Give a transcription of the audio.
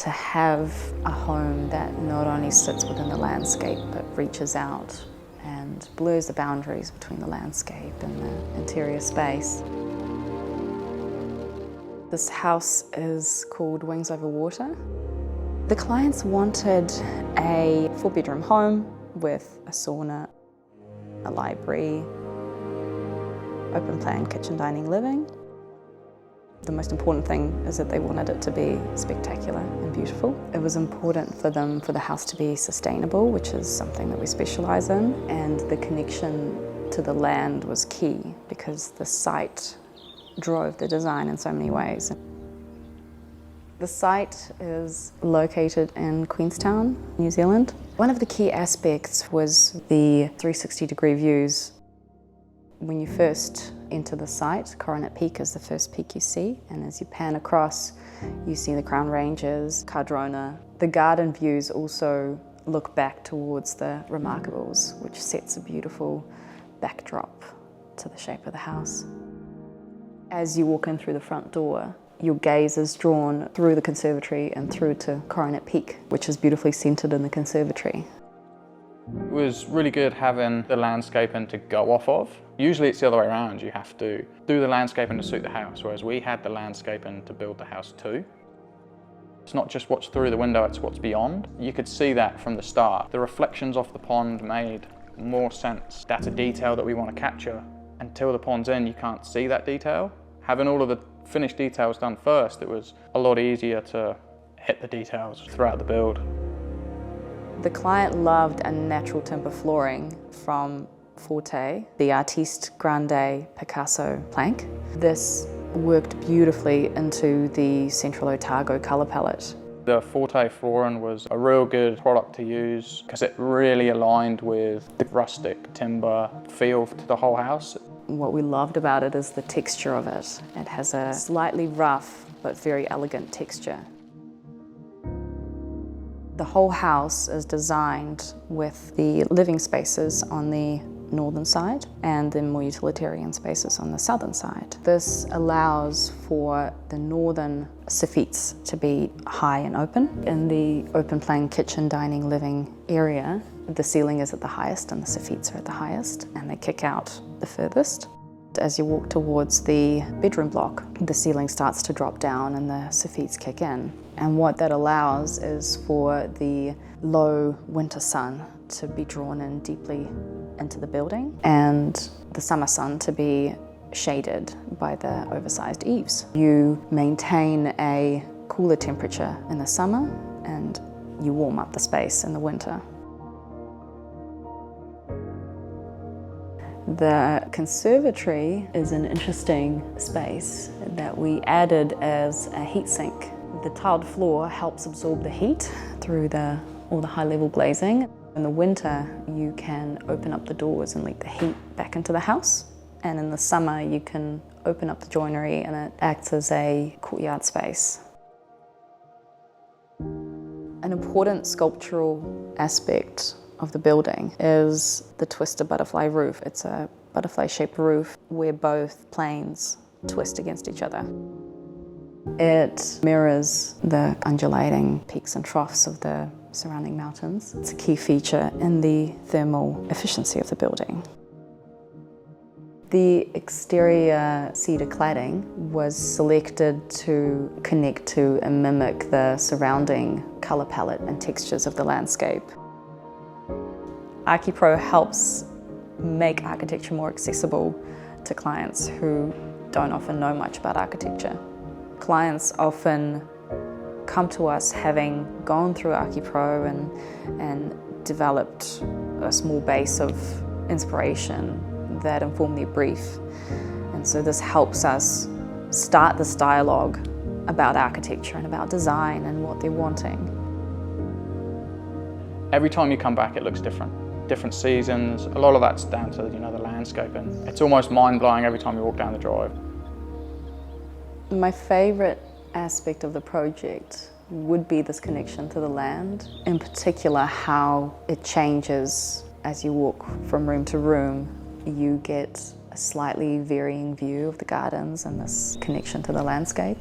to have a home that not only sits within the landscape but reaches out and blurs the boundaries between the landscape and the interior space. This house is called Wings Over Water. The clients wanted a 4-bedroom home with a sauna, a library, open plan kitchen, dining, living. The most important thing is that they wanted it to be spectacular and beautiful. It was important for them for the house to be sustainable, which is something that we specialise in, and the connection to the land was key because the site drove the design in so many ways. The site is located in Queenstown, New Zealand. One of the key aspects was the 360-degree views. When you first enter the site, Coronet Peak is the first peak you see, and as you pan across, you see the Crown Ranges, Cardrona. The garden views also look back towards the Remarkables, which sets a beautiful backdrop to the shape of the house. As you walk in through the front door, your gaze is drawn through the conservatory and through to Coronet Peak, which is beautifully centred in the conservatory. It was really good having the landscaping to go off of. Usually it's the other way around, you have to do the landscaping to suit the house, whereas we had the landscaping to build the house too. It's not just what's through the window, it's what's beyond. You could see that from the start. The reflections off the pond made more sense. That's a detail that we want to capture. Until the pond's in, you can't see that detail. Having all of the finished details done first, it was a lot easier to hit the details throughout the build. The client loved a natural timber flooring from Forte, the Artiste Grande Picasso plank. This worked beautifully into the Central Otago colour palette. The Forte flooring was a real good product to use because it really aligned with the rustic timber feel to the whole house. What we loved about it is the texture of it. It has a slightly rough but very elegant texture. The whole house is designed with the living spaces on the northern side and the more utilitarian spaces on the southern side. This allows for the northern soffites to be high and open. In the open plan kitchen, dining, living area, the ceiling is at the highest and the soffites are at the highest, and they kick out the furthest. As you walk towards the bedroom block, the ceiling starts to drop down and the soffites kick in. And what that allows is for the low winter sun to be drawn in deeply into the building and the summer sun to be shaded by the oversized eaves. You maintain a cooler temperature in the summer and you warm up the space in the winter. The conservatory is an interesting space that we added as a heat sink. The tiled floor helps absorb the heat through all the high-level glazing. In the winter, you can open up the doors and let the heat back into the house. And in the summer, you can open up the joinery and it acts as a courtyard space. An important sculptural aspect of the building is the twisted butterfly roof. It's a butterfly-shaped roof where both planes twist against each other. It mirrors the undulating peaks and troughs of the surrounding mountains. It's a key feature in the thermal efficiency of the building. The exterior cedar cladding was selected to connect to and mimic the surrounding colour palette and textures of the landscape. ArchiPro helps make architecture more accessible to clients who don't often know much about architecture. Clients often come to us having gone through ArchiPro and developed a small base of inspiration that inform their brief. And so this helps us start this dialogue about architecture and about design and what they're wanting. Every time you come back, it looks different. Different seasons. A lot of that's down to, the landscaping. It's almost mind-blowing every time you walk down the drive. My favourite aspect of the project would be this connection to the land. In particular, how it changes as you walk from room to room. You get a slightly varying view of the gardens and this connection to the landscape.